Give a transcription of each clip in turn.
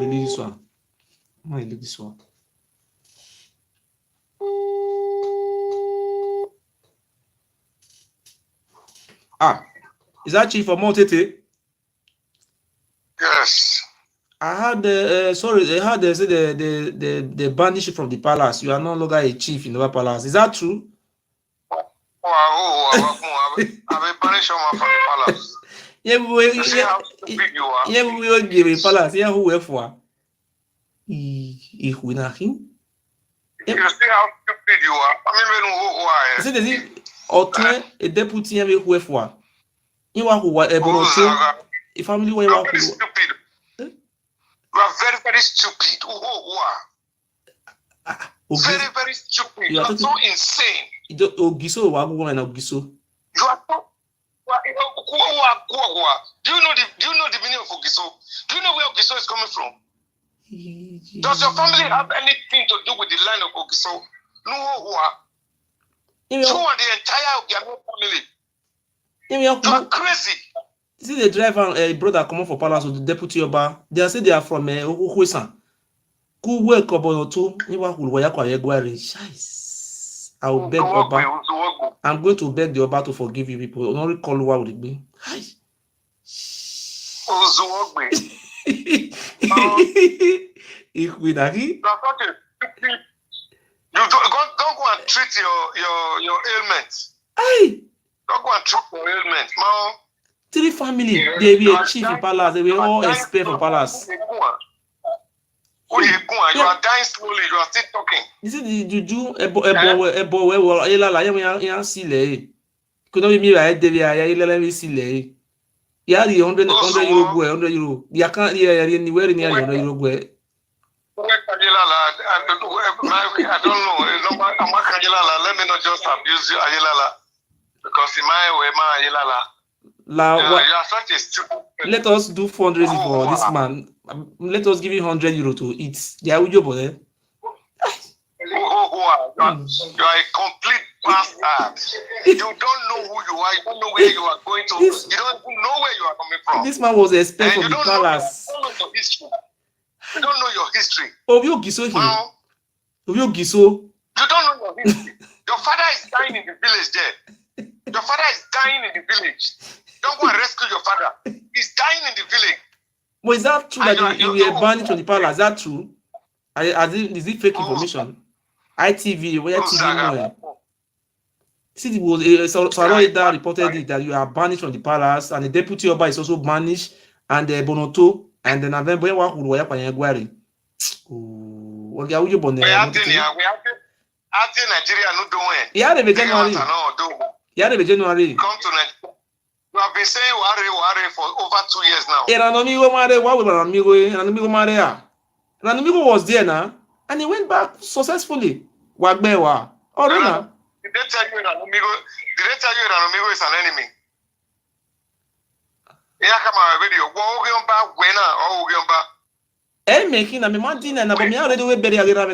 release this one. I'm gonna release this one. Is that Chief Omo Utete? Yes. I had I heard they say they banished you from the palace. You are no longer a chief in the palace. Is that true? I've been banished from the palace. Yeah, You see how stupid you are? Yeah, we will give a palace. Yeah, who were for? Ich will not him. You see how stupid you are? I mean, who are you? Is it a deputy who were for? You are who a family where you are very stupid. You are very, very stupid. Who are? Very, very stupid. You are so insane. OGISO, OGISO. You are so. Do you know the meaning of OGISO? Do you know where OGISO is coming from? Does your family have anything to do with the line of OGISO? No, you are the entire Ogiano family. You are crazy. See the driver, a brother come for palace with the deputy Oba. They say they are from Huesan. Who work about two? You are who were I will beg Oba. I'm going to beg the Oba to forgive you people. Don't call what would it be? You don't go and treat your ailments. Don't go and treat your ailments. Three family, they be a chief in palace. They will all expect from palace. You are dying slowly. You are still talking. You see the juju ebo we sile. Could not be me right there. Let me sile. Yeah, the 100 euro boy, 100 euro. You can't anywhere near 100 euro boy. I don't know. Let me not just abuse you, Ayelala, because in my way, Ayelala. You are such a stupid. Let us do fundraising for this man. Let us give him 100 euro to eat. Yeah, we job there. You are a complete bastard. You don't know who you are. You don't know where you are going to. You don't know where you are coming from. This man was expelled from the palace. You don't know your history. OGISO here. OGISO. You don't know your history. Your father is dying in the village there. Your father is dying in the village. Don't go and rescue your father. He's dying in the village. But is that true that you were banned from the palace? Is that true? Is it fake information? ITV, where TV? See, it was Saroida reported it that you are banished from the palace, and the deputy Oba is also banished, and the Bonoto, and the November who were Panyagwari. What are you born there? Nigeria no doing. Yeah, the January. Yeah, the January. Come to Nigeria. You have been saying worry for over 2 years now. Ranamigo was there now, and he went back successfully. Wagbewa. Oh, no. Did they tell you Ranamigo is an enemy? Yeah, come on, video.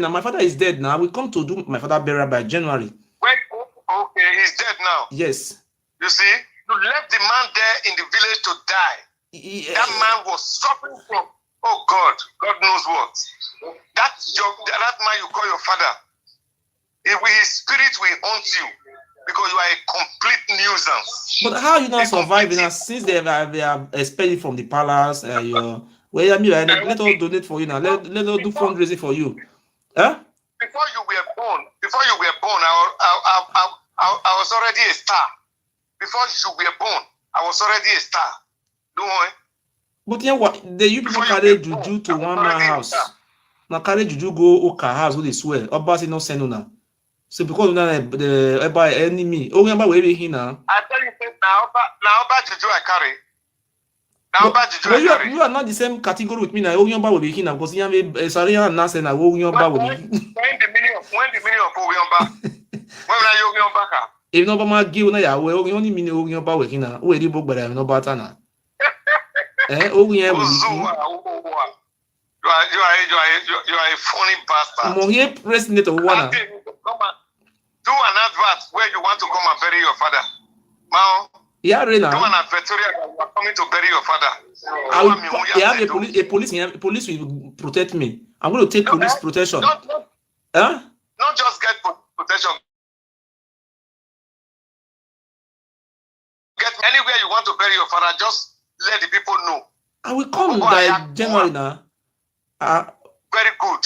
My father is dead now. We come to do my father burial by January. Okay, he's dead now. Yes. You see, you left the man there in the village to die. Yeah. That man was suffering from, oh God knows what. That man you call your father, his spirit will haunt you because you are a complete nuisance. But how you not surviving now since they are expelled from the palace? Let us donate for you now. Let us do fundraising for you. Huh? Before you were born, I was already a star. Before you were born, I was already a star. Don't worry. But yeah, what you people carry juju to one man house. Now carry juju go Oka house with the swear. Obasi no send now. So because you know the enemy. Oh, remember where we here now. I tell you now juju I carry. You are not the same category with me now. Oh, remember where we here now because you have sorry and now say now. Oh, remember where we. When the meaning of Oyomba? When are you Oyomba? If no bama give na ya we only mean Oyomba we here now. We dey book but no bata na. Oh, yeah, you are a funny bastard. Mo here president of one. Do an advert where you want to come and bury your father. Now, Yeah, Rena. Come on, Victoria, you are coming to bury your father. A police will protect me. I'm going to take police protection. Not just get protection. Get anywhere you want to bury your father, just let the people know. I will come by January now. Very good.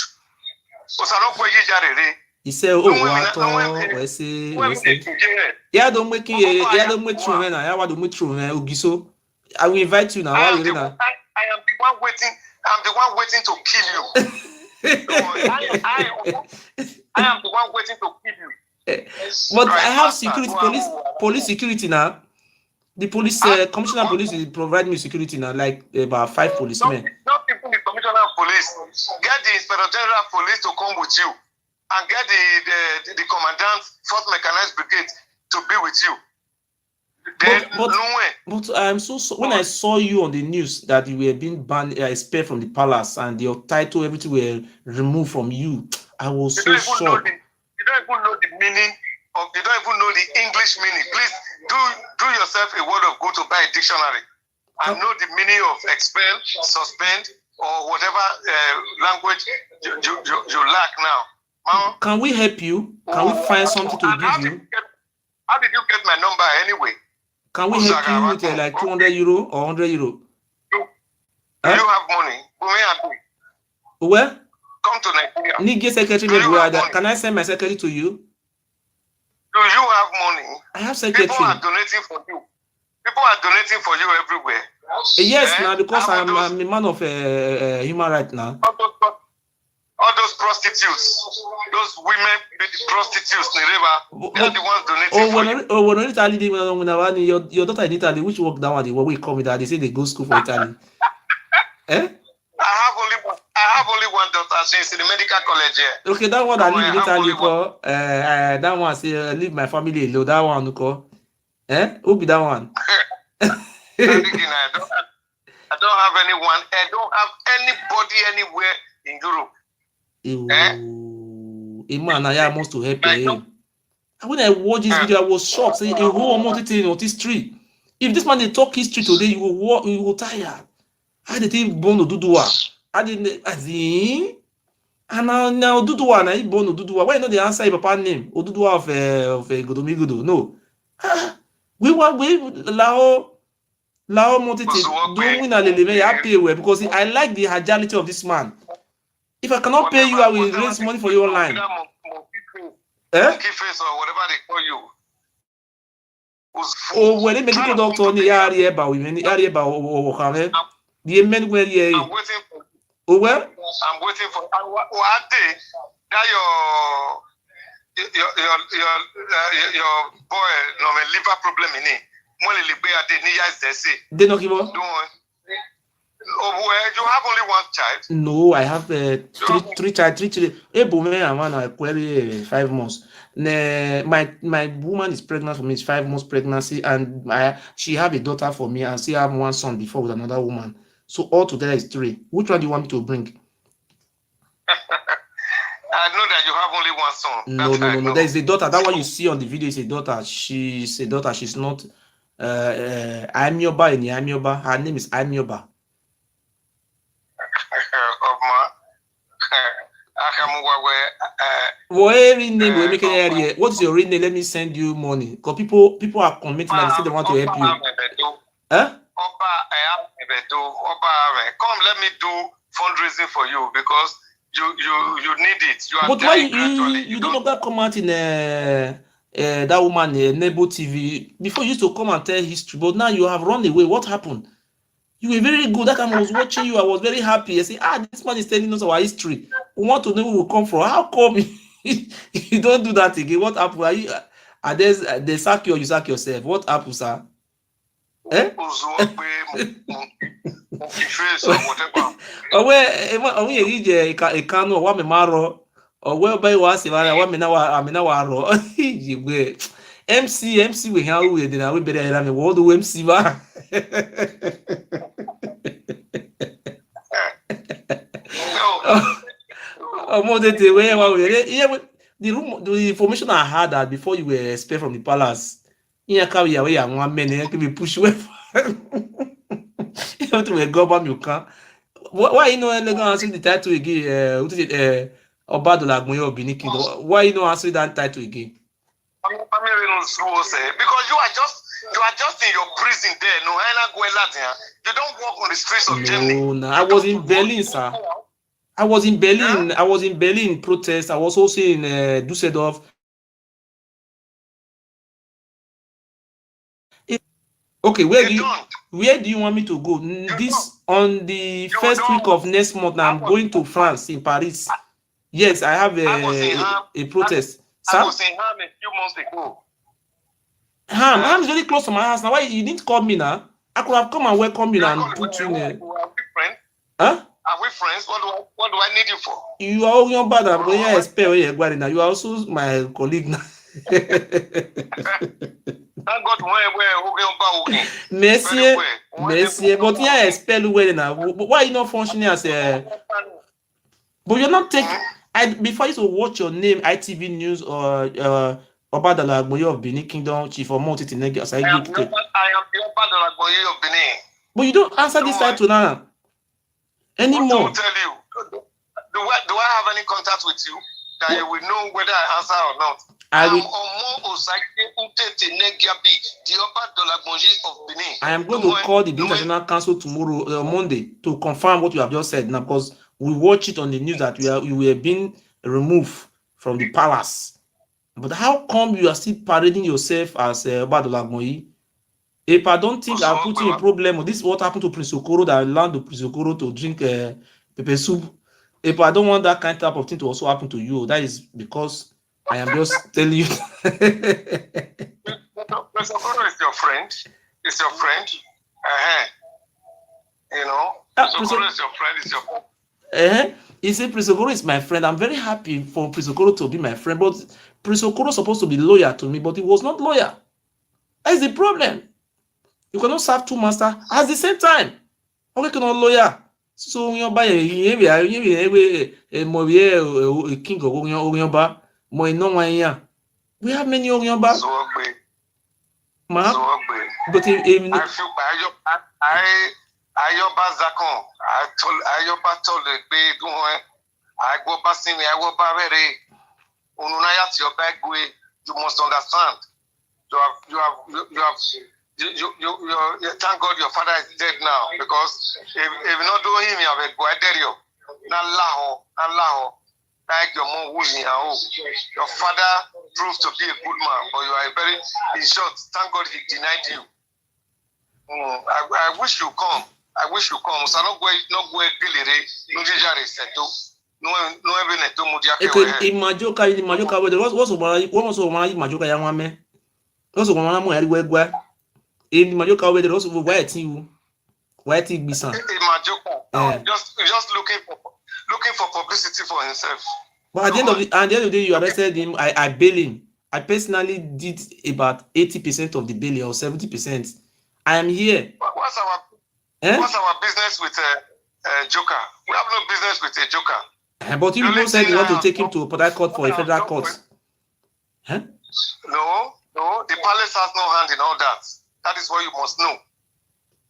He said, "Oh, what? I say, yeah, don't make you, yeah, don't make you, man. I want to make you, OGISO. I will invite you now. I am the one waiting. I'm the one waiting to kill you. I am the one waiting to kill you. But I have security, police security now. The police commissioner of police will provide me security now, like about 5 policemen. Not people the commissioner of police. Get the inspector general of police to come with you, and get the commandant 4th Mechanized Brigade to be with you. But I'm so when I saw you on the news that you were being banned, expelled from the palace, and your title, everything were removed from you, I was so shocked. You don't even know the meaning of. You don't even know the English meaning. Please do yourself a word of good to buy a dictionary and know the meaning of expel, suspend, or whatever language you lack now. Mom, can we help you? Can we find something to give you? How did you get my number anyway? Can we help you with like 200 euro or 100 euro? Do you have money? Where? Come to Nigeria. Nigga secretary, can I send my secretary to you? Do you have money? I have secretary. People are donating for you. People are donating for you everywhere. Yes, now because I'm a man of human rights now. All those prostitutes, those women prostitutes in the river, they are the ones donating for you. When Italy, your daughter in Italy, which work that one? What we call me that? They say they go school for Italy. I have only one daughter. She's in the medical college here. Okay, that one that live in Italy, that one say leave my family alone. That one, who be that one? I don't have anyone. I don't have anybody anywhere in Europe. A man, I must to help him. When I watched this video, I was shocked. Saying a whole multitude of history. If this man they talk history today, you will tire. I did think born to Dudua. I didn't. And now Dudua na born to Dudua. Why not the answer your papa name? Dudua of Godomigudo. No. We Lao multitude doing a little happy because I like the agility of this man. If I cannot pay you, I will raise money for you online. Monkey face or whatever they call you. Oh, when they medical doctor in the area about women, the area about the men where you. I'm waiting for. Oh well. I'm waiting for. What day? Now your boy no liver problem in it. They not give up. You have only one child? No, I have three children. A woman and one I query 5 months. My woman is pregnant for me. It's 5 months pregnancy, and she have a daughter for me, and she have one son before with another woman. So all together is 3. Which one do you want me to bring? I know that you have only one son. No. There is a daughter. That one you see on the video is a daughter. She's a daughter. She's not. Amioba in Amioba. Her name is Amioba. What is your real name? Let me send you money. Because people are committing and they say they want to help you. Come, let me do fundraising for you because you need it. But why you don't know that come out in that woman Nebo TV before you used to come and tell history, but now you have run away. What happened? You were very good. That time I was watching you. I was very happy. I say, this man is telling us our history. We want to know where we come from. How come you don't do that again? What happened? They sack you or you sack yourself? What happened, sir? MC we have we did we better than what do MC ba the information I had that before you were expelled from the palace, Here carry away and 1 minute can be push away. You have to go back you can. Why you know they gonna answer the title again? What is it? Obadolagboye of Benin Kingdom. Why you know answer that title again? Because you are just in your prison there. No, you don't walk on the streets of Germany. No, I was in Berlin, sir. I was in Berlin. I was in Berlin protest. I was also in Düsseldorf. Okay, where do you want me to go? This on the first week of next month. I'm going to France in Paris. Yes, I have a protest. I was in Ham a few months ago. Ham is very close to my house. Now why you didn't call me now? I could have come and welcome you and put you in. Are we friends? Huh? Are we friends? What do I need you for? You are all your bad. I'm going to expect where now. You are also my colleague now. Thank God Merci. But yeah, expel where now. Why you not functioning as a? But you're not taking. Before I used to watch your name, ITV News or Obadolagboye of Benin Kingdom, Chief Omo Utete. I am the Obadolagboye of Benin. But you don't answer this title now anymore. What to tell you? Do I have any contact with you that you will know whether I answer or not? Omo Utete Negabi, the Obadolagboye of Benin. I am going to call the International Council tomorrow, Monday, to confirm what you have just said now, because we watch it on the news that you were being removed from the palace. But how come you are still parading yourself as Obadolagboye? If I don't think I'll put you in a problem, this is what happened to Prince Okoro, that I allowed the Prince Okoro to drink pepper soup. If I don't want that kind of thing to also happen to you, that is because I am just telling you. Prince Okoro is your friend. It's your friend. You know, Prince Okoro is your friend. It's your friend. He said Prince Okoro is my friend. I'm very happy for Prince Okoro to be my friend, but Prince Okoro is supposed to be loyal to me, but he was not loyal. That's the problem. You cannot serve two masters at the same time. Okay, cannot loyal. So when you buy a king of Orionba, more no one. We have many Orionba. But I feel Ayoba Zakon, Ayoba told the baby, I go passing me, I go barre, Ununaya to your back way, you must understand. You thank God your father is dead now, because if you not do him, you have a boy there. Nalaho, like your mom wooing your father proved to be a good man, but you are very, in short, thank God he denied you. I wish you come. I wish you come. So no go pilire. No jare seto. No even neto mudia. Imajoka we what's Imajoka ya nwame. What's Omara mo yari wegwa. Imajoka we also why you. Why bisan. Imajoka. Just looking for publicity for himself. But at the end of the day, you arrested him. I bail him. I personally did about 80% of the bail or 70%. I am here. What's our business with a joker? We have no business with a joker. But you said you want to take him to a Port Court for a federal court. Huh? No. The palace has no hand in all that. That is what you must know.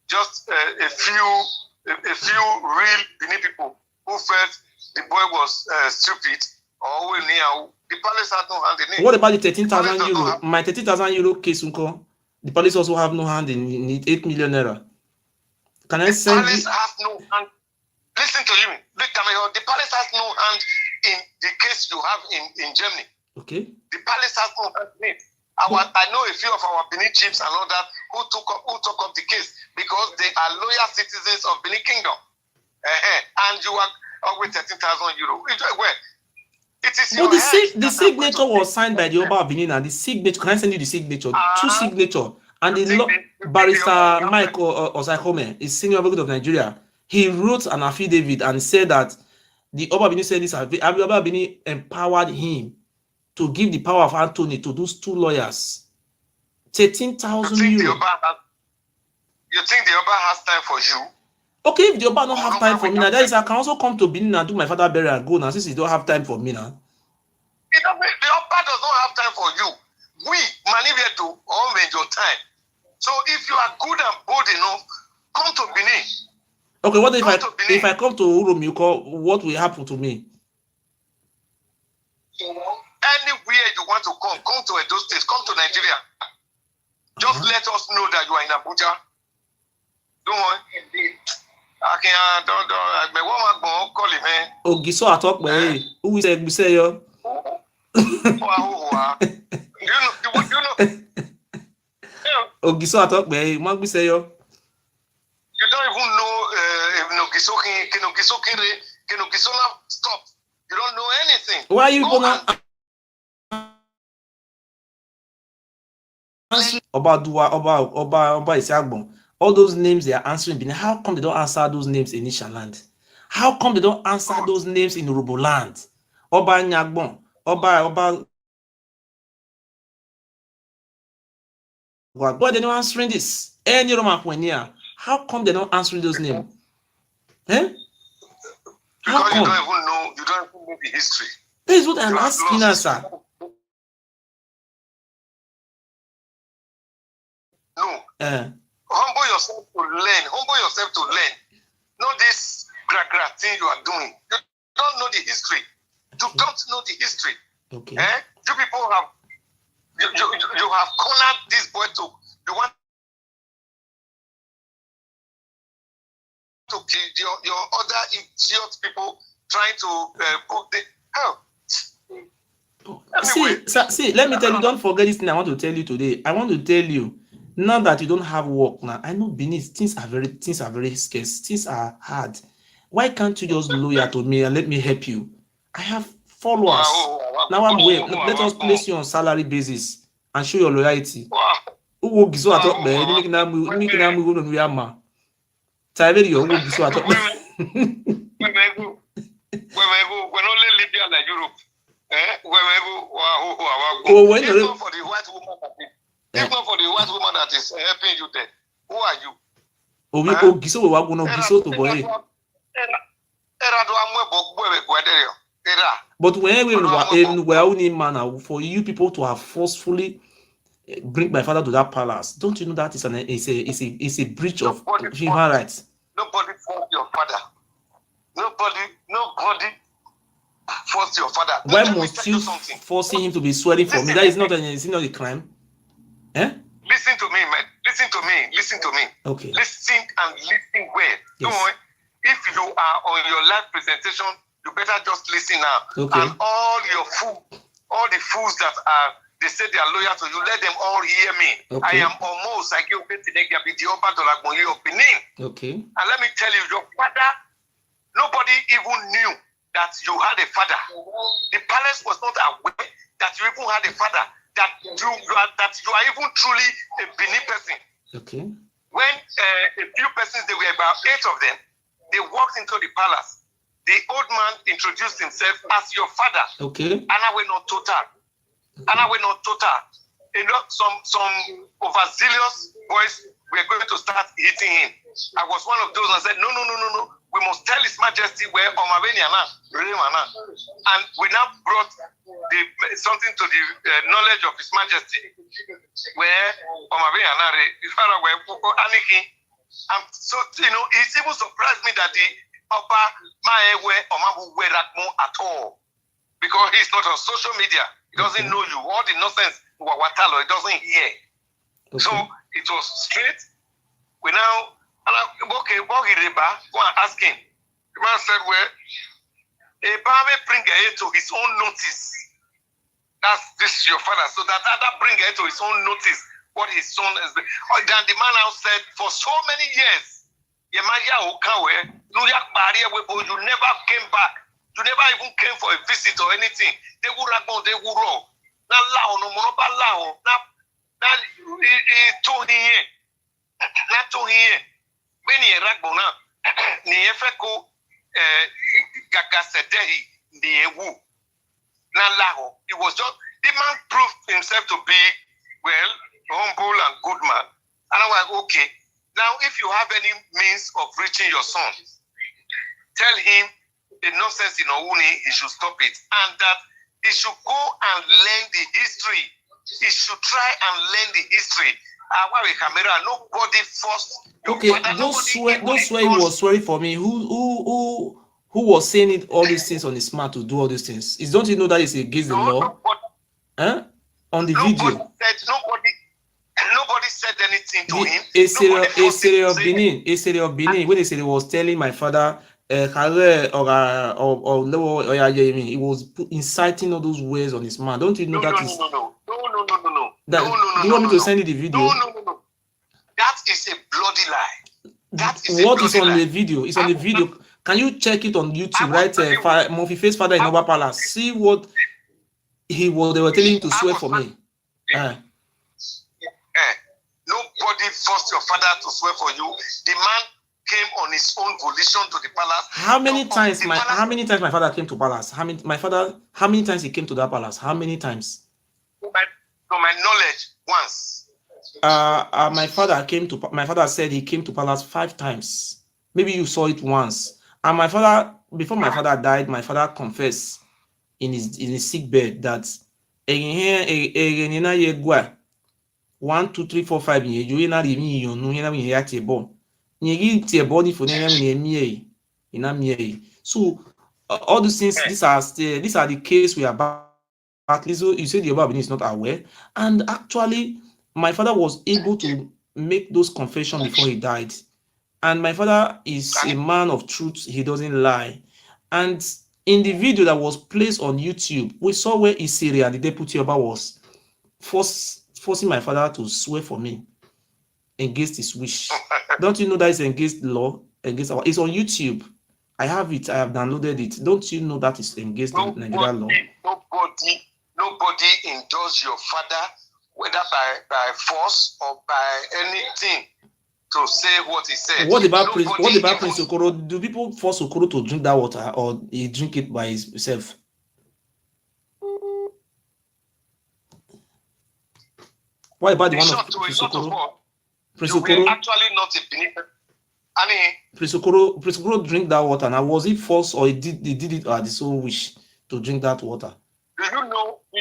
Just a few real Benin people who felt the boy was stupid or near. The palace has no hand in it. What about the 13,000 euro? My 30,000 euro case, Unko. The police also have no hand in it, 8 million naira. Can I send you? The palace has no hand. Listen to you. The palace has no hand in the case you have in Germany. Okay. The palace has no hand in it. I know a few of our Benin chiefs and all that who took up the case because they are loyal citizens of Benin Kingdom. And you are with 13,000 euro. But the signature was signed by the Oba of Benin, and the signature, can I send you the signature? Two signature. And the barrister Michael Osaikome, is senior advocate of Nigeria. He wrote an affidavit and said that the Oba of Benin said this, Oba of Benin empowered him to give the power of Anthony to those two lawyers. 13,000 euro. You think the Oba has time for you? Okay, if the Oba don't have time for me now, that is, I can also come to Benin and do my father burial and go now, since he don't have time for me now. The Oba does not have time for you. we manipulate all major time. So if you are good and bold enough, come to Benin. Okay, what if I come to Urum, what will happen to me? Anywhere you want to come to Edo State, come to Nigeria. Just let us know that you are in Abuja. Don't worry. OGISO atok me. Who say yo? OGISO atok me. Mag be say yo. You don't even know if Ogiso stop. You don't know anything. Why are you gonna answer Oba Isiagbon? All those names they are answering Benin. How come they don't answer those names in Isha land? How come they don't answer those names in Urobo land? Oba Nyagbon, Oba. Why they not answering this? Any Roman Pioneer. How come they don't answering those names? Eh? How come? You don't even know the history. That is what I'm asking us, sir. No. Humble yourself to learn. Not this gra thing you are doing. You don't know the history. You don't know the history. Okay. You people have you have cornered this boy to you want to kill your other idiot people trying to put the hell. Anyway, see, let me tell you, don't forget this thing I want to tell you today. I want to tell you, now that you don't have work now, I know Benin, things are very scarce, things are hard. Why can't you just loyal to me and let me help you? I have followers. Now I'm waiting. Let us place you on salary basis and show your loyalty. Who will give so at all, man? Make na move on your ma. Tell you who give so at all. When only Libya and Europe. If not for the white woman that is helping you there, who are you? OGISO we want to OGISO to boy. But when we only man for you people to have forcefully bring my father to that palace, don't you know that is a breach of human rights? Nobody forced your father. Nobody forced your father. Why must you forcing him to be swearing for me? That is not a crime. Eh? Listen to me, man. Listen to me. Okay. Listen well. Yes. If you are on your live presentation, you better just listen now. Okay. And all the fools that they say they are loyal to you, let them all hear me. Okay. I am Omo Utete of Benin. Okay. And let me tell you, your father, nobody even knew that you had a father. The palace was not aware that you even had a father. That you are even truly a Benin person. Okay. When a few persons, there were about 8 of them, they walked into the palace. The old man introduced himself as your father. Okay. And I went on total. Some overzealous boys were going to start hitting him. I was one of those and said, no. We must tell His Majesty where and we now brought something to the knowledge of His Majesty where so it even surprised me that the Oba wear at all, because he's not on social media. He doesn't know you. All the nonsense he doesn't hear. Okay. So it was straight. We now go and ask him. The man said, well, Eba bring it to his own notice. This is your father. So that other bring it to his own notice what his son has been. Then the man now said, for so many years, you never came back. You never even came for a visit or anything. They would have gone, they would roll. Now, when he ragbona, Niefeko Gagasedehi, Niewu. Now, it was just the man proved himself to be, well, humble and good man. And I'm like, okay, now if you have any means of reaching your son, tell him the nonsense in Ouni, he should stop it. And that he should go and learn the history he should try and learn the history. Nobody forced. Okay, those swear he was swearing for me. Who was saying it all these things on his mouth to do all these things? Don't you know that it's against the law? On the video. Nobody said anything to him. A serial of Benin, when they said he was telling my father, he was inciting all those words on his mouth. Don't you know that is? No. Do you want me to send you the video? No. That is a bloody lie. What is on the video? It's on the video. Can you check it on YouTube? Right, Murphy Face Father in Oba Palace. See what they were telling him to swear for me. Nobody forced your father to swear for you. The man came on his own volition to the palace. How many times my father came to palace? How many times he came to that palace? How many times? To my knowledge, once. My father said he came to palace 5 times. Maybe you saw it once. And before my father died, my father confessed in his sick bed that 1, 2, 3, 4, 5 so all these things, these are the case we are back. At least you said the Yoruba is not aware, and actually my father was able to make those confessions before he died. And my father is a man of truth, he doesn't lie. And in the video that was placed on YouTube, we saw where Isiria, the deputy Oba, was forcing my father to swear for me against his wish. Don't you know that it's against law? It's on YouTube. I have it. I have downloaded it. Don't you know that it's against the Nigerian law? Nobody endorsed your father, whether by force or by anything, to say what he said. What about Prince Okoro? Do people force Okoro to drink that water, or he drink it by himself? What about the one of Prince Okoro? Prince Okoro actually not a Benin. Prince Okoro drink that water. Now, was it forced, or he did it at his own wish to drink that water? Do you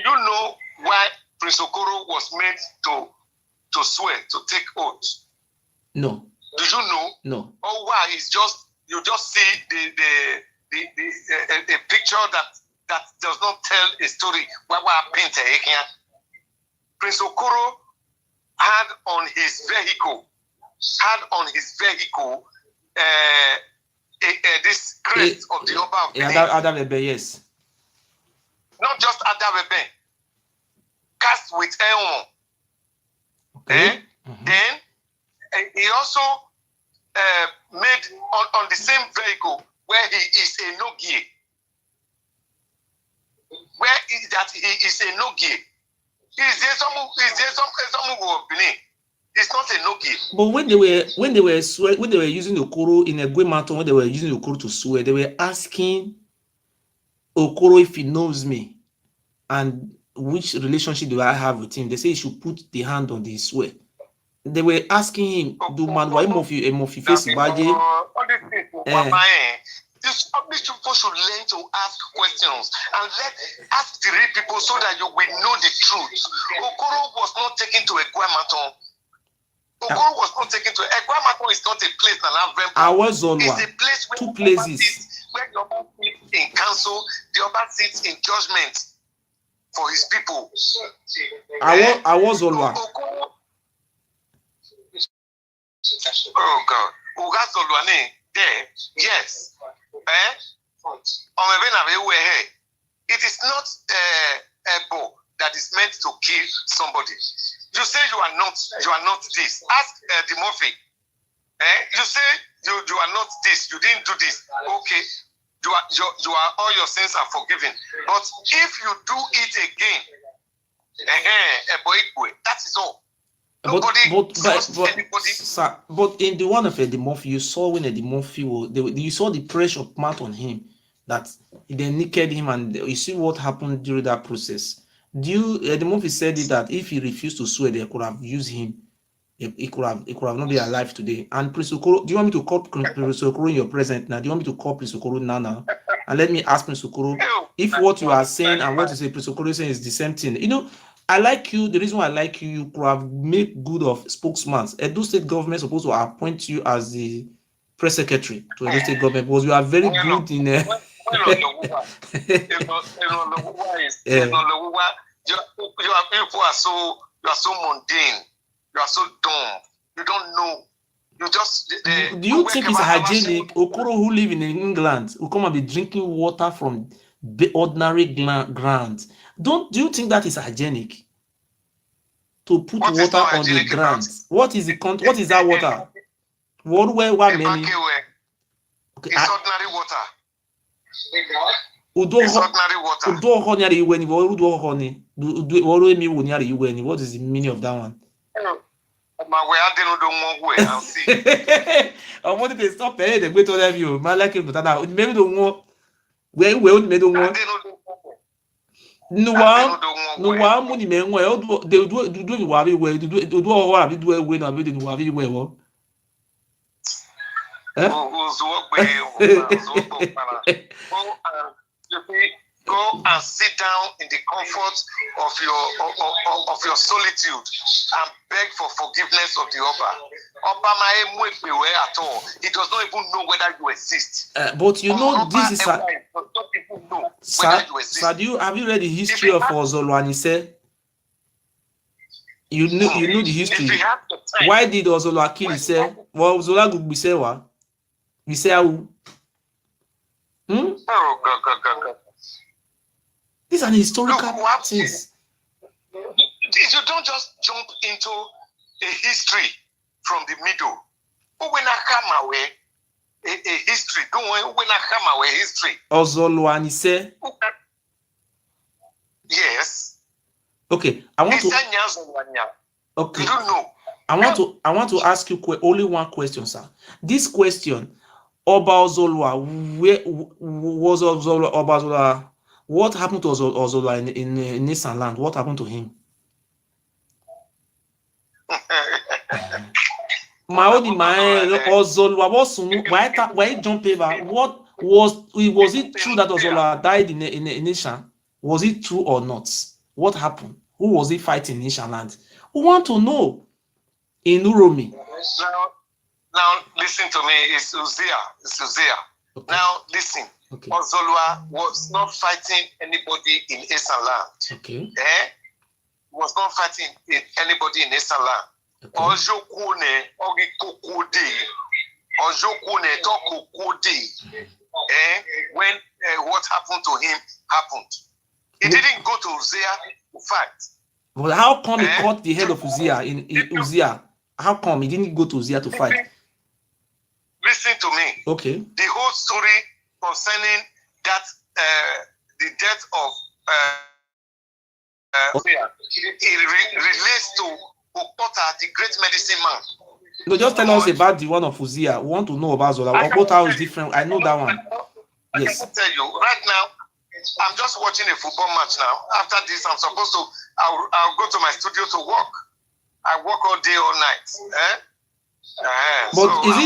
know why Prince Okoro was made to swear, to take oath? No. Do you know? No. Oh, why? It's just you just see the picture that does not tell a story. Prince Okoro had on his vehicle this crest of the Oba of Benin. Adabebe, yes. Not just Adabebe, cast with Eon. Okay. Then he also made on the same vehicle where he is a Nogie. He is a Nogie. It's not a Nogie. But when they were using Okoro in a Gwe Mountain, when they were using Okoro to swear, they were asking Okoro if he knows me and which relationship do I have with him. They say he should put the hand on the swear. They were asking him, "Do man why Mofi face Baje?" These people should learn to ask questions and ask the real people so that you will know the truth. Okoro was not taken to a Guamaton. Okoro was not taken to a Guamaton. Is not a place that it's a place where 2 places where the Oba sits in council, the Oba sits in judgment for his people. I was Olwa. Oh God, Ugazolwane there, yes. It is not a bow that is meant to kill somebody. You say you are not this. Ask the Murphy. You say you are not this. You didn't do this. Okay, you are all your sins are forgiven. But if you do it again, that is all. But in the one of Eddie Murphy, you saw when Eddie Murphy you saw the pressure put on him that they naked him, and you see what happened during that process. Eddie Murphy said it that if he refused to swear, they could have used him. He could have not be alive today. And Prince Okoro, do you want me to call Prince Okoro in your present now? Do you want me to call Prince Okoro now? And let me ask Prince Okoro if what you are saying and what you say Prince Okoro is saying is the same thing. I like you. The reason why I like you, you could have made good of spokesman. Edo State government supposed to appoint you as the press secretary to Edo State government because you are very good in. You are so mundane. You are so dumb. You don't know. You just. Do you think it's hygienic? Okoro who live in England will come and be drinking water from ordinary ground. Do you think that is hygienic? To put water on the ground. What is the what is that water? What many? Okay, it's ordinary water. It's ordinary water. What is the meaning of that one? I wanted to stop paying the great of you. My like him, but maybe don't want where made don't want. No one money men well they do wabi way do all have do away na building wabi way wo. Go and sit down in the comfort of your solitude and beg for forgiveness of the Oba. At all. He does not even know whether you exist. But you know this is have you read the history of Ozolo and he said you know the history. Why did Ozolo kill he said? Well Ozolo go be say wa. We say how? Oh God. These are historical things. You don't just jump into a history from the middle. But when I come away, a history. Don't when I come away history. Ozolo and he say. Yes. Okay, I want to. Okay. You don't know. I want to ask you only one question, sir. This question, Oba Ozolwa, where was Ozolwa? Oba Ozolwa? What happened to Ozolwa in Nissan land? What happened to him? My only Ozolwa was why jump over? What was it true that Ozolwa died in Nissan? Was it true or not? What happened? Who was he fighting in Nissan land? We want to know. In Uromi. Now listen to me. It's Uzziah. Okay. Now listen. Okay. Ozolwa was not fighting anybody in Eastern land. Okay. Was not fighting anybody in Eastern land. When what happened to him happened. He didn't go to Uzziah to fight. Well, how come he caught the head of Uzziah in Uzziah? How come he didn't go to Uzziah to fight? Listen to me. Okay. The whole story concerning that the death of Uzziah, it relates to Okota, the great medicine man. No, just tell us about the one of Uzziah. We want to know about Zola. Okota is different. I know that one. Yes. I can tell you right now. I'm just watching a football match now. After this, I'm supposed to. I'll go to my studio to work. I work all day, all night. But so is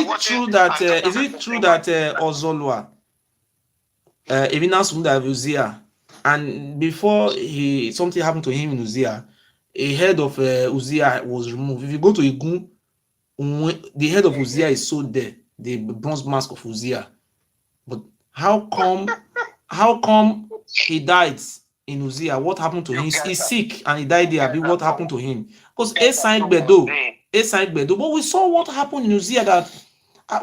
it true that Ozolwa, Evinas Uzziah, and before something happened to him in Uzziah, a head of Uzziah was removed. If you go to Igun, the head of Uzziah is sold there, the bronze mask of Uzziah. But how come he died in Uzziah? What happened to him? He's sick and he died there. What happened to him? Because but we saw what happened in Uzziah, that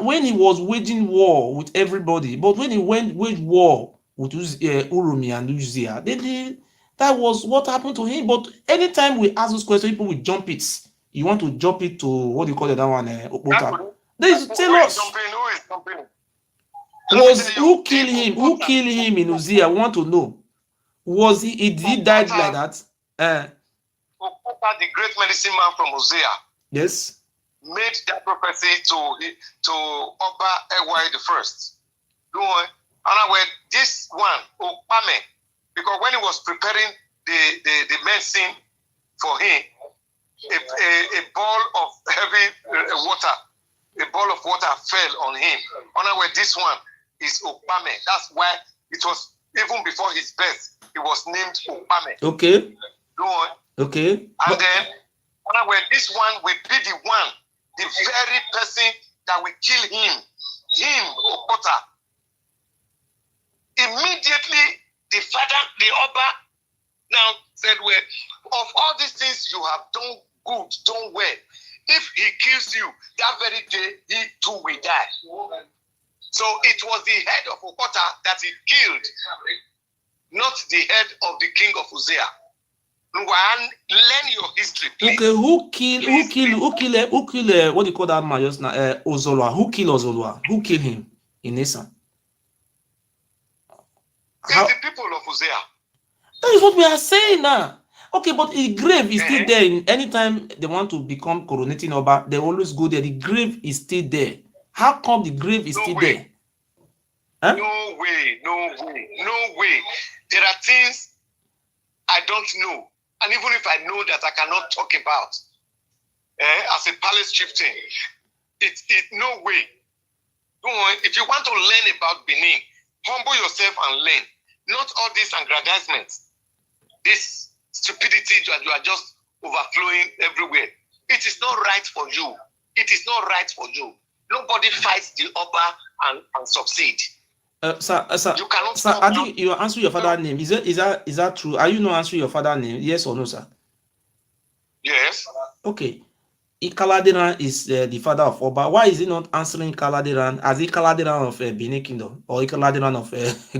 when he was waging war with everybody, but when he waged war with Uromi and Uzziah, that was what happened to him. But anytime we ask this question, people will jump it. You want to jump it to what do you call it, that one? Tell us. Who killed him? Who killed him in Uzziah? I want to know. Was he died like that? The great medicine man from Uzziah. Yes. Made that prophecy to Oba Ewai the first. And this one, Opame, because when he was preparing the medicine for him, a ball of heavy water fell on him. And this one is Opame. That's why it was even before his birth, he was named Opame. Okay. Okay. And then this one will be the one, the very person that will kill him, Okota. Immediately, the father, the Oba, now said, well, of all these things you have done good, done well, if he kills you, that very day, he too will die. So it was the head of Okota that he killed, not the head of the king of Uzziah. Learn your history, please. Okay, who killed what do you call that man just now? Ozolwa. Who killed Ozolwa? Who killed him in Nisa? It's the people of Uzziah. That is what we are saying now. Okay, but the grave is still there. Anytime they want to become coronating Oba, they always go there. The grave is still there. How come the grave is still there? Huh? No way. There are things I don't know. And even if I know that I cannot talk about, as a palace chieftain, it's no way. If you want to learn about Benin, humble yourself and learn. Not all this aggrandizement, this stupidity that you are just overflowing everywhere. It is not right for you. It is not right for you. Nobody fights the Oba and succeed. Sir, I think you are answering your father's name. Is that true? Are you not answering your father's name? Yes or no, sir? Yes. Okay. Ikaladeran is the father of Oba. Why is he not answering Ikaladeran as Ikaladeran of Benin Kingdom or Ikaladeran of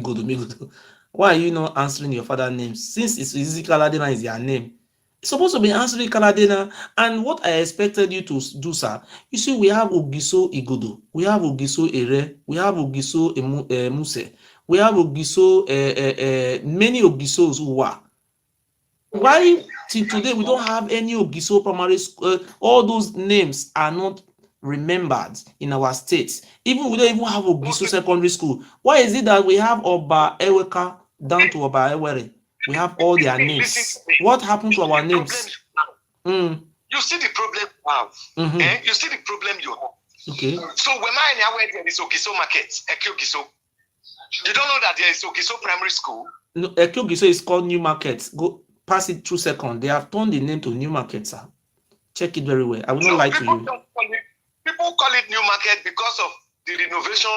Godomigodo? Why are you not answering your father's name? Since Ikaladeran is your name, it's supposed to be answering Ikaladeran. And what I expected you to do, sir, you see, we have OGISO Igodo, we have OGISO Ere, we have OGISO Muse, we have OGISO, many OGISOs who are. Why till today we don't have any OGISO primary school? All those names are not remembered in our states. Even we don't even have OGISO secondary school. Why is it that we have Oba Eweka down to Oba Ewere? We have all their names. What happened to our names? You see the problem you have. You see the problem you have. Okay. So when there is OGISO market, OGISO. You don't know that there is OGISO primary school? No, OGISO is called New Market. Go pass it through second. They have turned the name to New Market, sir. Check it very well. I will not lie to you. People call it New Market because of the renovation.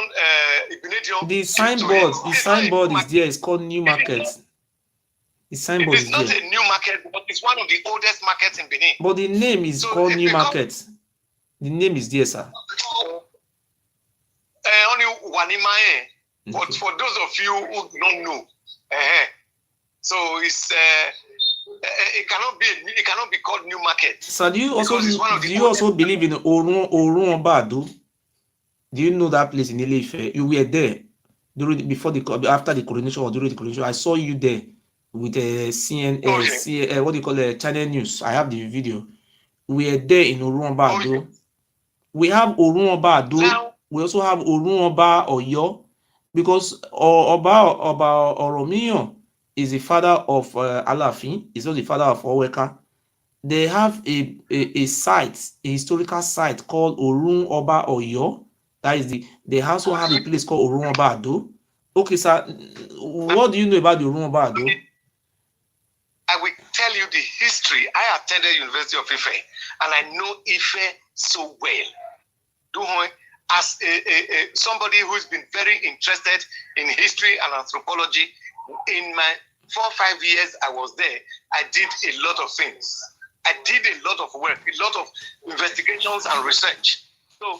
The signboard is there. It's called New Market. The signboard is there. It's not a new market, but it's one of the oldest markets in Benin. But the name is called New Market. The name is there, sir. Only Wanimae. But for those of you who don't know, so it's it cannot be called New Market. So do you also believe in Orun Obado? Do you know that place in Ile-Ife? You were there after the coronation or during the coronation. I saw you there with what do you call it, Channel News. I have the video. We are there in Orun Obado. We have Orun Obado. We also have Orun Oba Oyo, because Oba Oromiyan is the father of Alafin. He's not the father of Oweka. They have a site, a historical site called Orun Oba Oyo. That is they also have a place called Orun Oba Ado. Okay, sir. What do you know about the Orun Oba Ado? I will tell you the history. I attended University of Ife, and I know Ife so well. As somebody who's been very interested in history and anthropology, in my 4 or 5 years I was there, I did a lot of things. I did a lot of work, a lot of investigations and research. So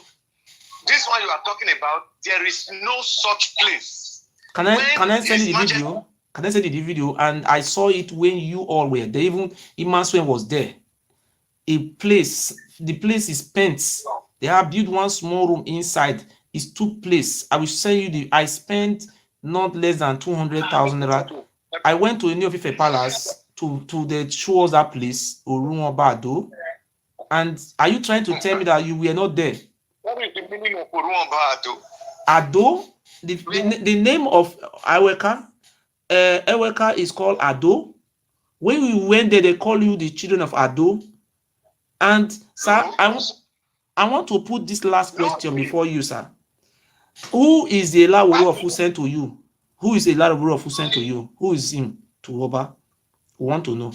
this one you are talking about, there is no such place. Can I send you the video? Can I send you the video? And I saw it when you all were there. Even Imaswen was there. The place is spent. They have built one small room inside. It's 2 places. I will send you I spent not less than 200,000 naira. I went to a New Ife Palace to show us that place, Orun Oba Ado. And are you trying to tell me that you were not there? What is the meaning of Orun Oba Ado? Ado? The name of Eweka? Eweka is called Ado. When we went there, they call you the children of Ado. And sir, I want to put this last question before you, sir. Who is the Elaworo of who sent to you? Who is the Elaworo of who sent to you? Who is him to Oba? We want to know.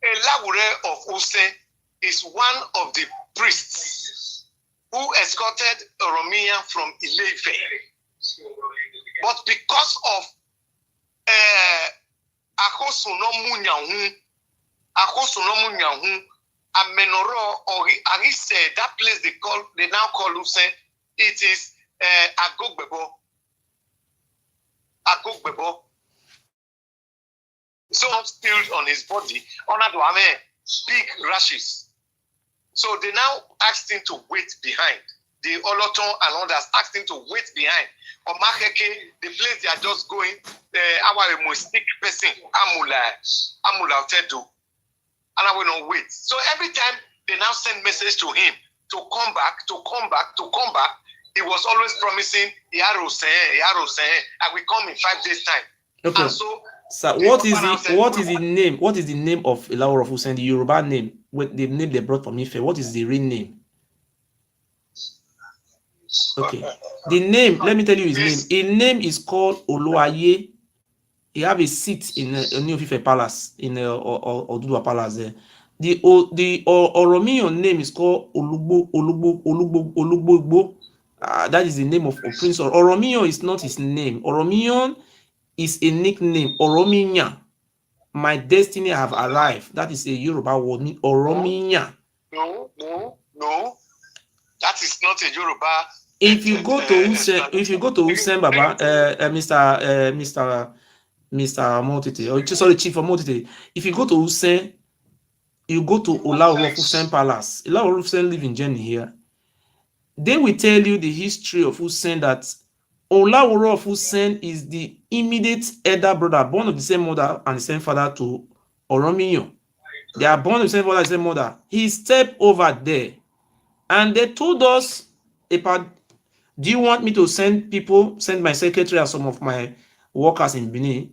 Elawure of Use is one of the priests who escorted Oromiyan from Ile-Ife. But because of Akosunomunyahu, Amenoro, or he said that place they now call Use, it is Agogbebo. So spilled on his body, big rashes. So they now asked him to wait behind. The Oloton and others asked him to wait behind. Omakeke, the place they are just going, our mistake person, Amula Tedu. And I will not wait. So every time they now send message to him to come back, he was always promising, I will come in 5 days' time. Okay. And so what is the name? What is the name of Elawure of Use, the Yoruba name? What the name they brought from Ife? What is the real name? Okay. The name, let me tell you his name. His name is called Oluwaye. He have a seat in New Ife Palace, in Oduduwa Palace there. The Oromiyan name is called Olugbo. That is the name of Prince. Oromiyan is not his name. Oromiyan is a nickname. Oromiyan. My destiny have arrived. That is a Yoruba word. Oromiyan. No. That is not a Yoruba. If you go to Usen Baba, Mr. Omo Utete, or sorry, Chief Omo Utete, if you go to Usen, you go to Elawure of Usen Palace. Elawure of Usen live in Jenny here. They will tell you the history of Usen, that Elawure of Usen is the immediate elder brother, born of the same mother and the same father to Oromiyan. They are born of the same father and the same mother. He stepped over there, and they told us about. Do you want me to send my secretary and some of my workers in Benin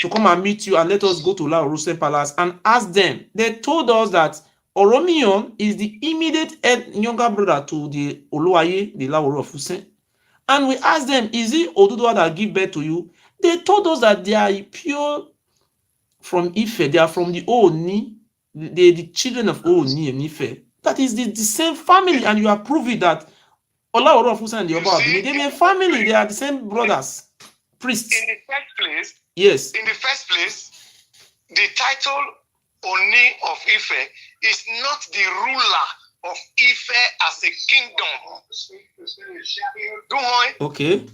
to come and meet you and let us go to Elawure of Usen Palace and ask them? They told us that Oromiyan is the immediate younger brother to the Oluwaye, the Elawure of Usen. And we asked them, is it Oduduwa that give birth to you? They told us that they are pure from Ife. They are from the Ooni. They are the children of Ooni and Ife. That is the same family, and you are proving that Elawure of Usen and the Oba of Benin, they are family. They are the same brothers, priests. In the first place, yes. In the first place, the title Oni of Ife is not the ruler of Ife as a kingdom. Okay.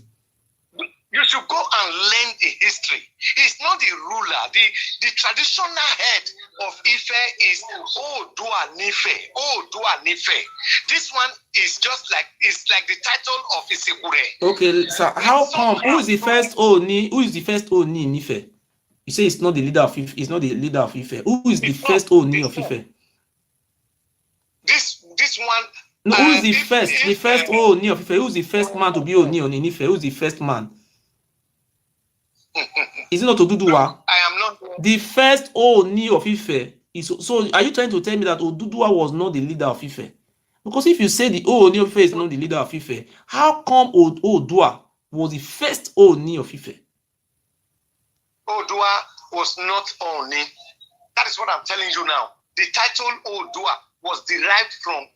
You should go and learn the history. He's not the ruler. The traditional head of Ife is Oodua Nife. This one is just like, it's like the title of Isekure. Okay, so how come? Who is the first Oni? Who is the first Oni in Ife? You say it's not the leader of Ife. It's not the leader of Ife. Who is the first Oni of Ife? This one. No, who is the first? The first Oni of Ife. Who is the first man to be Oni in Ife? Who is the first man? Is it not Oduduwa? I am not. The first Oni of Ife is. So, are you trying to tell me that Oduduwa was not the leader of Ife? Because if you say the Oni of Ife is not the leader of Ife, how come Oduduwa was the first Oni of Ife? Oduduwa was not Oni. That is what I'm telling you now. The title Oduduwa was derived from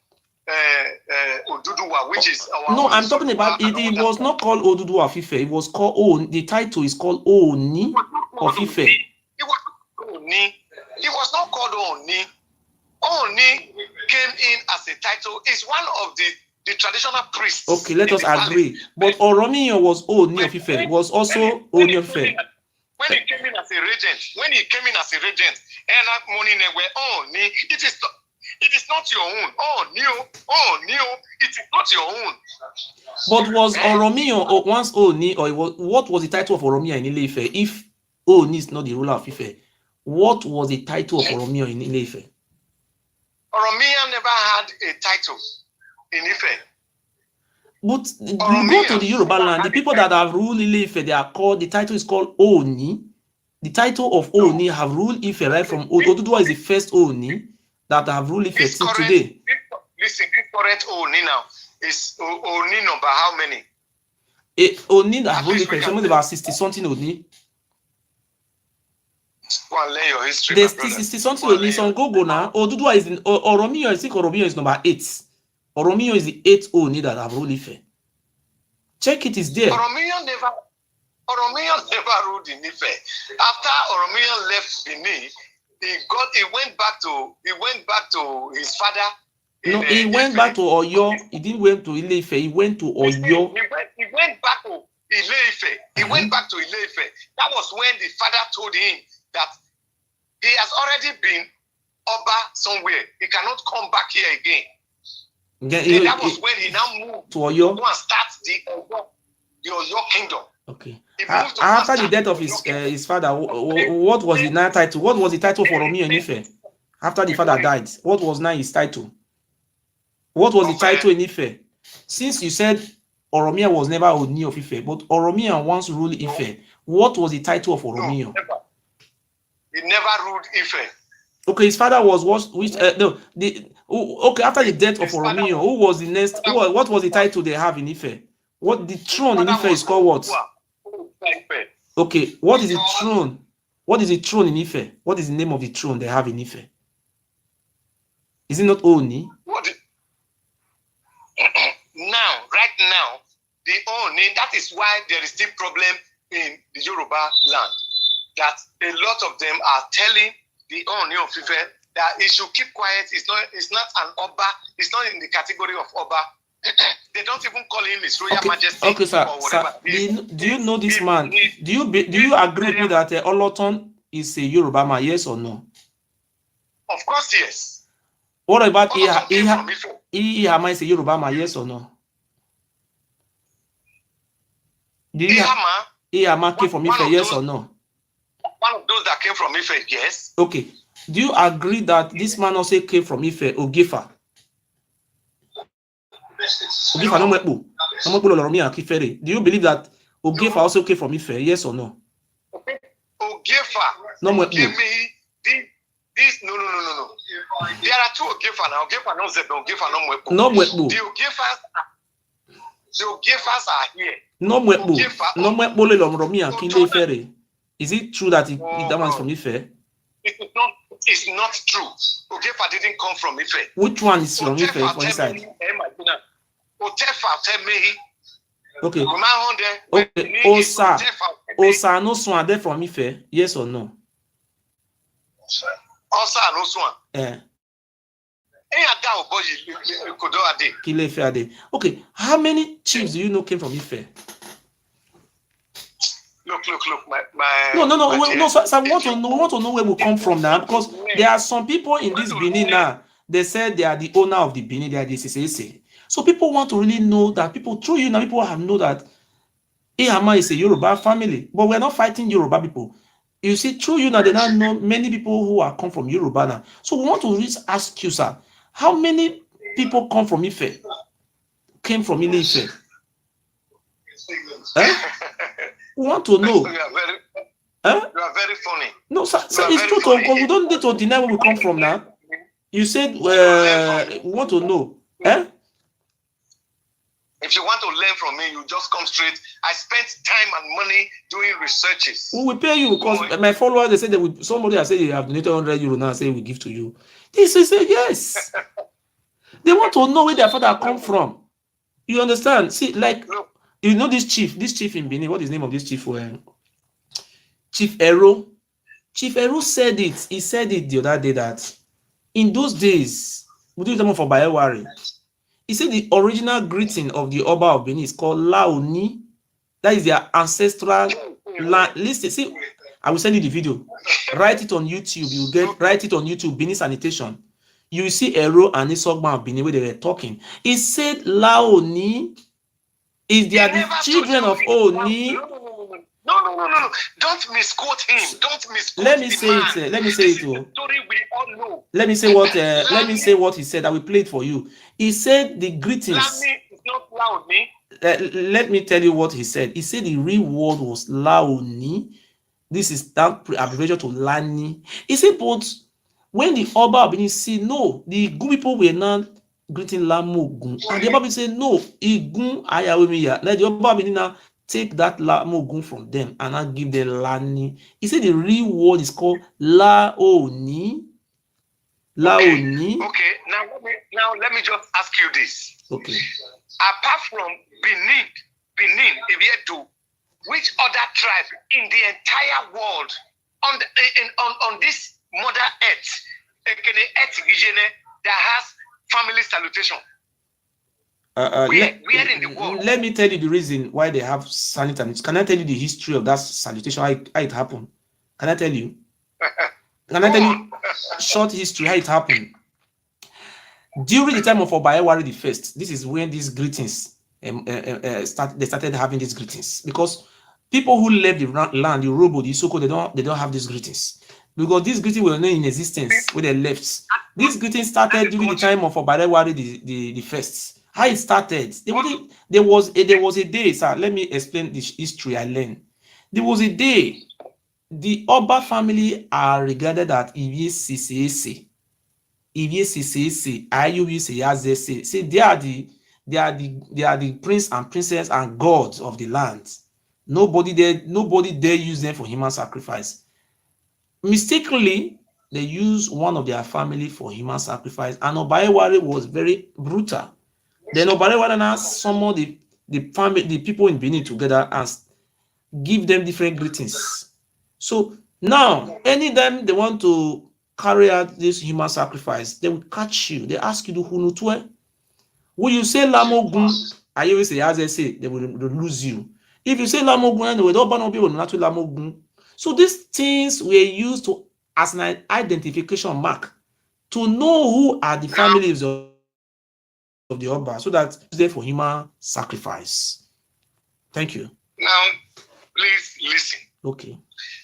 Oduduwa, which is our. No, I'm talking about it. It was not called Oduduwa of Ife. It was called Oni. The title is called Oni of Ife. It was Oni. It was not called Oni. Oni came in as a title. It's one of the traditional priests. Okay, let us agree. But Oromiyan was Oni of Ife. It was also Oni of Ife. When he came in as a regent, and that money were Oni. It is not your own. It is not your own. But was Oromiyan once Oni, or what was the title of Oromiyan in Ile-Ife? If Oni is not the ruler of Ife, what was the title of Oromiyan in Ile-Ife? Oromiyan never had a title in Ife. But you go to the Yoruba land, the people that have ruled Ile-Ife, they are called, the title is called Oni. The title of Oni have ruled Ife right from Oduduwa is the first Oni that have ruled Ife till today. Listen, this current Oni now is Oni number how many? Oni that have ruled Ife, something about 60 something Oni. Go and learn your history. There's something you need some go now. Oduduwa is in Oromiyan, I think Oromiyan is number 8. Oromiyan is the 8th Oni that have ruled Ife. Check it, is there. Oromiyan never ruled in Ife. After Oromiyan left Benin, he went back to his father. He went back to Oyo. He didn't went to Ile-Ife. He went to Oyo. He went back to Ile-Ife. He went back to Ile-Ife. That was when the father told him that he has already been Oba somewhere. He cannot come back here again. That was when he now moved to Oyo. To start the Oyo kingdom. Okay. After the death of his father, what was the title? What was the title for Oromiyan in Ife? After the father died, what was now his title? What was the title in Ife? Since you said Oromiyan was never Oni of Ife, but Oromiyan once ruled Ife, what was the title of Oromiyan? He never ruled Ife. Okay, his father was okay, after the death of Oromiyan, who was the next? What was the title they have in Ife? What the throne in Ife is called what? Okay, what is the throne? What is the throne in Ife? What is the name of the throne they have in Ife? Is it not Oni? Right now, the Oni, that is why there is still problem in the Yoruba land. That a lot of them are telling the Oni of Ife that he should keep quiet. It's not an Oba. It's not in the category of Oba. They don't even call him His Royal Majesty. Okay, sir. Or whatever. Sir, do you know this man? Do you agree with me that Oloton is a Yoruba man? Yes or no? Of course, yes. What about Ihama is a Yoruba man? Yes or no? Ihama came from Ife? Yes or no? One of those that came from Ife, yes. Okay. Do you agree that this man also came from Ife, Ogifa? Ogifa no mwepo. No mwepo Oromiyan Akifere. Do you believe that Ogifa also came from Ife? Yes or no? Ogifa. No mwepo. Give me this. No. There are two Ogifa now. Ogifa no Zebe. Ogifa no mwepo. No mwepo. The Ogifas are here. No mwepo. No mwepo le Oromiyan Akifere. Is it true that that one's from Ife? It's not true. Ogifa didn't come from Ife. Which one is from Ife for inside? Okay. Okay. Osa no swan there from Ife. Yes or no? Osa no swan. Okay. How many chiefs do you know came from Ife? Look. No. So I want to know where we come from now, because there are some people in this Benin now. They said they are the owner of the Benin. They are the CCC. So people want to really know that people through you now. People have know that Ihama is a Yoruba family, but we're not fighting Yoruba people. You see, through you now, they now know many people who are come from Yoruba now. So we want to really ask you, sir, how many people come from Ife? Came from Ile-Ife? We want to know. You are very funny. No, sir, it's true. Because we don't need to deny where we come from now. You said we want to know. If you want to learn from me, you just come straight. I spent time and money doing researches. We will pay you because my followers, they said that somebody has said you have donated 100 euro now, say we give to you. They say yes. They want to know where their father come from. You understand? See, like, you know this chief in Benin, what is the name of this chief? Chief Ero. Chief Ero said it. He said it the other day that in those days, we do them for Bayewari. He said the original greeting of the Oba of Benin is called Laoni. That is their ancestral land. Listen, see, I will send you the video. Write it on YouTube. Write it on YouTube, Benin Sanitation. You will see Ero and Isogba of Benin where they were talking. He said Laoni is they are the children of Oni. No. Don't misquote him. Don't misquote Let me say it. Let me say it. Story we all know. Let me say what. Let me say what he said. I will play it for you. He said the greetings. Lami is not Laoni. Let me tell you what he said. He said the real word was Laoni. This is that abbreviation to Lani. He said, but when the Oba of Benin see no, the good people were not greeting Lamogun, and the Oba say no, Igun Ayawemiya. Let the Oba of Benin now take that Lamogun from them and now give them Lani. He said the real word is called Laoni. Laoni. Okay. Now let me just ask you this. Okay. Apart from Benin, Ibietu, which other tribe in the entire world on this Mother Earth, that has family salutation? Where in the world? Let me tell you the reason why they have salutation. Can I tell you the history of that salutation, how it happened? Can I tell you? Can I tell you short history, how it happened? During the time of Obayewari the First, this is when these greetings they started having these greetings, because people who left the land, the Robo, the Isoko, they don't have these greetings, because these greetings were not in existence when they left. These greetings started during the time of Obayewari the First. How it started? There was a day, sir. Let me explain the history I learned. There was a day. The Oba family are regarded as Ivie CCAC. Say they are the prince and princess and gods of the land. Nobody dare use them for human sacrifice. Mistakenly, they use one of their family for human sacrifice, and Obayewari was very brutal. Then Obayewari now summoned the people in Benin together and give them different greetings. So now, anytime they want to carry out this human sacrifice, they will catch you. They ask you to Hunutwe. When you say Lamogun, I always say, as I say, they will lose you. If you say Lamogun, they will not be Lamogun. So these things were used as an identification mark to know who are the families of the Oba, so that it's there for human sacrifice. Thank you. Now, please listen. Okay.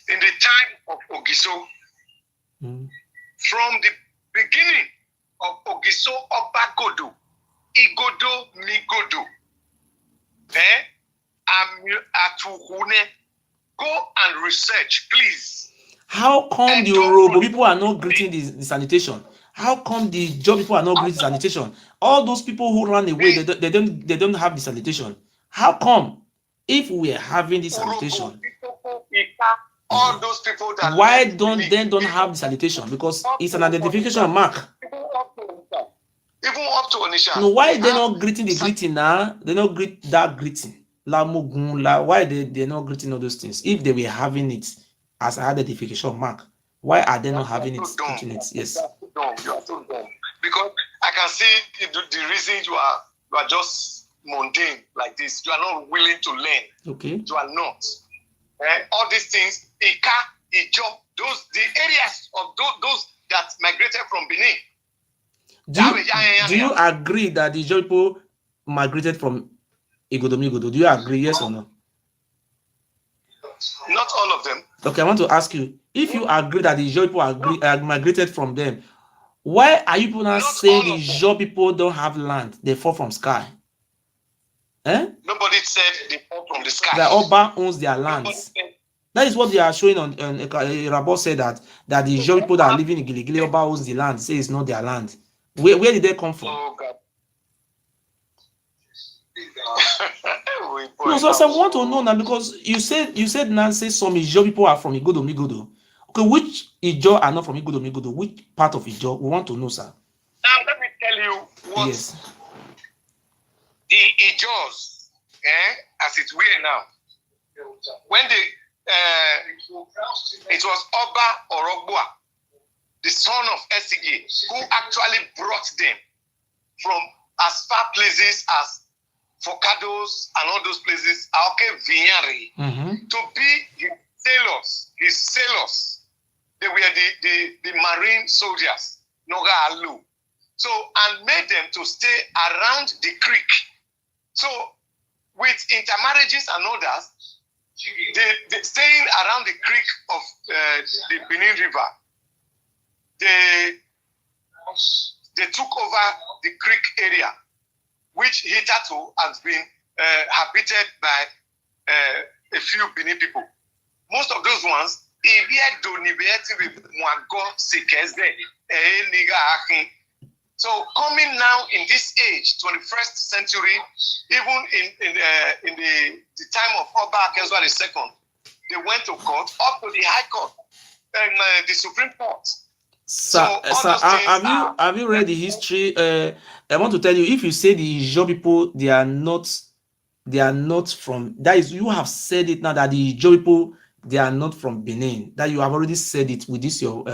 In the time of OGISO, from the beginning of OGISO Obagodo, Igodo Migodo, go and research, please. How come the Orobo people are not greeting the sanitation? How come the Joe people are not greeting sanitation? All those people who ran away, they don't have the sanitation. How come? If we are having this sanitation, all those people that why don't have the sanitation? Because it's an identification mark. Even up to Onisha. No, why they're not greeting the greeting now? They don't greet that greeting. Why they're not greeting all those things? If they were having it as an identification mark, why are they not having it? Yes. You are so dumb. Because I can see the reason you are just mundane like this. You are not willing to learn. Okay. You are not. All these things, Ika, Ijo, the areas of those that migrated from Benin. Do you agree that the Ijo people migrated from Igodomigodo? Do you agree, yes or no? Not all of them. Okay, I want to ask you, if you agree that the Ijo people migrated from them, why are you people not saying the Ijo people don't have land? They fall from sky. Nobody said they fall from the sky. The Oba owns their lands. That is what they are showing on Rabo said that the Ijo people that are living in Giligili, Oba owns the land. Say it's not their land. Where did they come from? Oh, God. No, so I want to know now, because you said Nancy some Ijo people are from Igodomigodo. Okay, which Ijo are not from Igodomigodo? Which part of Ijo? We want to know, sir. Now let me tell you what the Ijos, as it were now, when it was Oba Orogboa, the son of Esige, who actually brought them from as far places as Focados and all those places, Aoke Vinyari, to be his sailors. They were the marine soldiers, Noga Alu. So, and made them to stay around the creek. So, with intermarriages and others, they staying around the creek of the Benin River, they took over the creek area, which hitherto has been habited by a few Benin people. Most of those ones, So coming now in this age, 21st century, even in the time of Oba Akenzo II, they went to court up to the High Court and the Supreme Court. Sir, have you read the history? I want to tell you, if you say the Ijaw people, they are not from, that is, you have said it now that the Ijaw people, they are not from Benin. That you have already said it with this your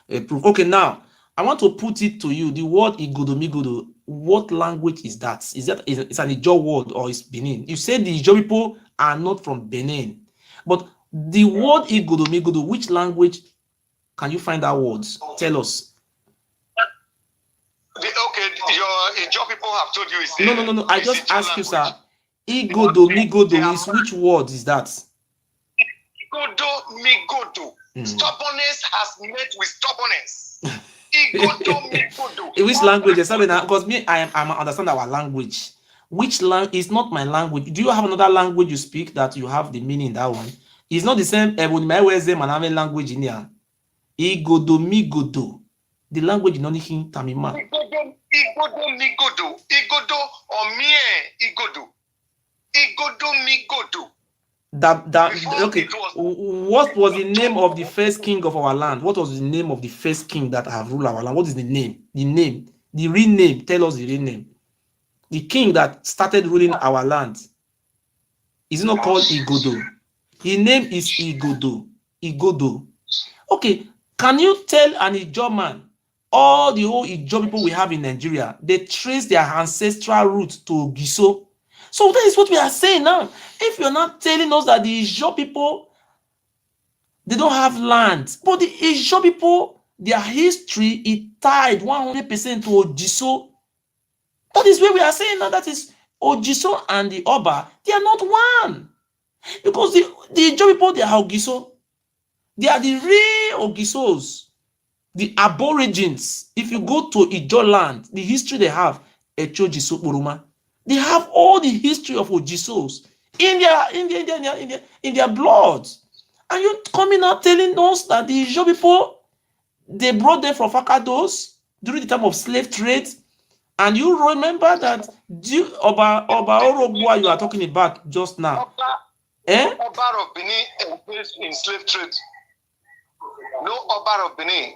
proof. Okay, now I want to put it to you. The word Igodomigodo, what language is that? Is that it's an Ijaw word or is Benin? You said the Ijaw people are not from Benin, but the word Igodomigodo, which language can you find that words? Tell us. Okay, your Ijaw people have told you it's no. I just ask you, sir. Igodomigodo is which word is that? Igodomigodo. Stubbornness has met with stubbornness. Igodomigodo. In which language? Because me, I understand our language. Which language is not my language? Do you have another language you speak that you have the meaning in that one? It's not the same. Language in here. Igodomigodo. The language is not in Tamima. Igodomigodo. Igodo or mie Igodo. Igodomigodo. Okay. What was the name of the first king of our land? What was the name of the first king that have ruled our land? What is the name? The real name. Tell us the real name. The king that started ruling our land. Is it not called Igodo? His name is Igodo. Okay. Can you tell an Ijaw man, all the whole Ijaw people we have in Nigeria, they trace their ancestral roots to OGISO? So that is what we are saying now. If you're not telling us that the Ijaw people, they don't have land, but the Ijaw people, their history is tied 100% to OGISO. That is where we are saying now. That is OGISO and the Oba, they are not one. Because the Ijaw people, they are OGISO. They are the real OGISOs, the aborigines. If you go to Ijaw land, the history they have, Echojiso Buruma, they have all the history of OGISOs in their blood. And you coming out telling us that the Ijaw people, they brought them from Fakados during the time of slave trade. And you remember that Oba Orogboa you are talking about just now. Oba of Benin engaged in slave trade. No Oba of Benin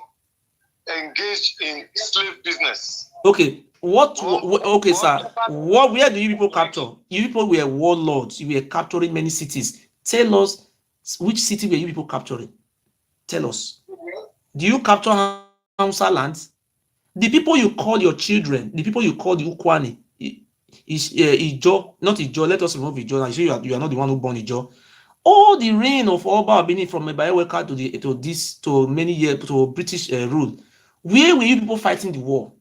engaged in slave business. Okay. Okay, sir. Where do you people capture? You people were warlords. You were capturing many cities. Tell us which city were you people capturing? Tell us. Do you capture Hausa lands? The people you call your children, the people you call the Ukwani, is Ijaw, not Ijaw. Let us remove Ijaw. I say you are not the one who born Ijaw. All the reign of Oba Benin from Ebayeweka to many years to British rule. Where were you people fighting the war?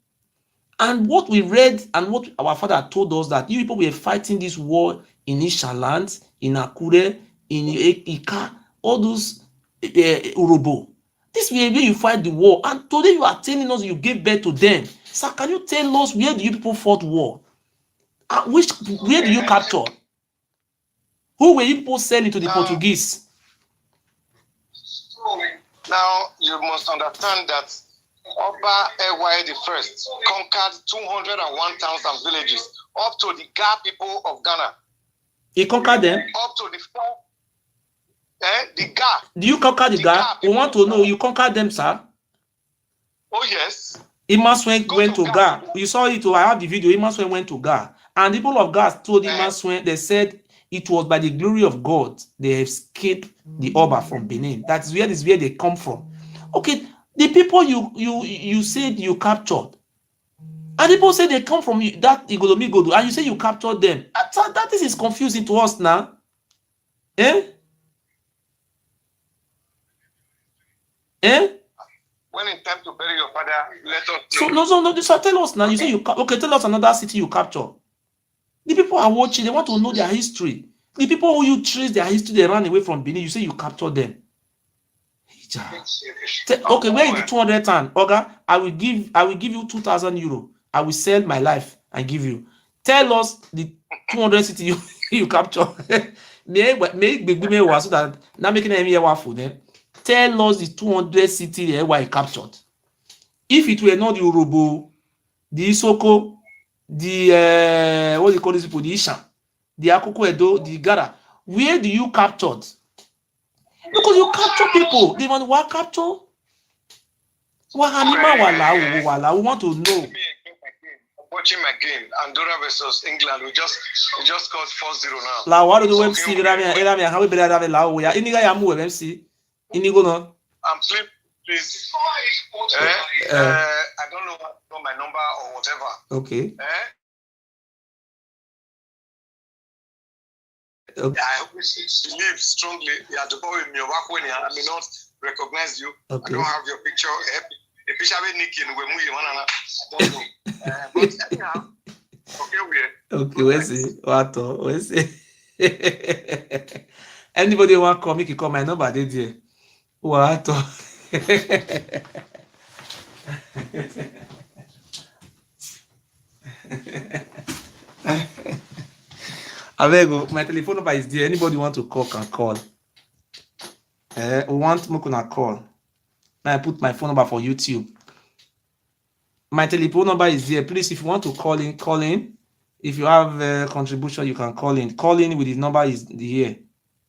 And what we read and what our father told us that you people were fighting this war in Ishaland, in Akure, in Ika, all those Urobo. This way where you fight the war. And today you are telling us you gave birth to them. Sir, can you tell us where do you people fought war? Where do you capture? Who were you people selling to the Portuguese? Now you must understand that Oba Ewaye I conquered 201,000 villages up to the Ga people of Ghana. He conquered them? Up to the Ga. Do you conquer the Ga? We want to know, you conquered them, sir? Oh, yes. Imaswen went to Ga. You saw it, I have the video. Imaswen went to Ga. And the people of Ga told Imaswen, they said it was by the glory of God they escaped the Oba from Benin. That is where they come from. Okay, the people you said you captured, and people say they come from that Igodomigodo, and you say you captured them. That is confusing to us now. When it's time to bury your father, let us know. So tell us now. You say tell us another city you capture. The people are watching, they want to know their history. The people who you trace their history, they ran away from Benin, you say you captured them. Okay, where is the 200 tan? Oga, I will give you 2,000 euro. I will sell my life and give you. Tell us the 200 city you capture. So that now making them for them. Tell us the 200 city where you captured. If it were not the Urobo, the Isoko, the what do you call these people? The Ishan, the Akoko Edo, the Gara. Where do you captured? Because you capture people. They want to capture. Wala. We want to know. Watching my game, Andorra versus England, we just scored 4-0 now. La what do you MC? How we better have la we are iniga ya mu MC. Inigo no. I'm playing, please. I don't know my number or whatever. Okay. Okay. I believe strongly that the boy with me, I may not recognize you. Okay. I don't have your picture. The picture of Nicky and I don't know. But anyhow, okay, where's it? What? Where's it? Anybody want to call me? Can call my number. Did you? What? Avego, my telephone number is there. Anybody want to call can call. We want more can call. Now I put my phone number for YouTube. My telephone number is there. Please, if you want to call in. If you have a contribution, you can call in. Call in with the number is here.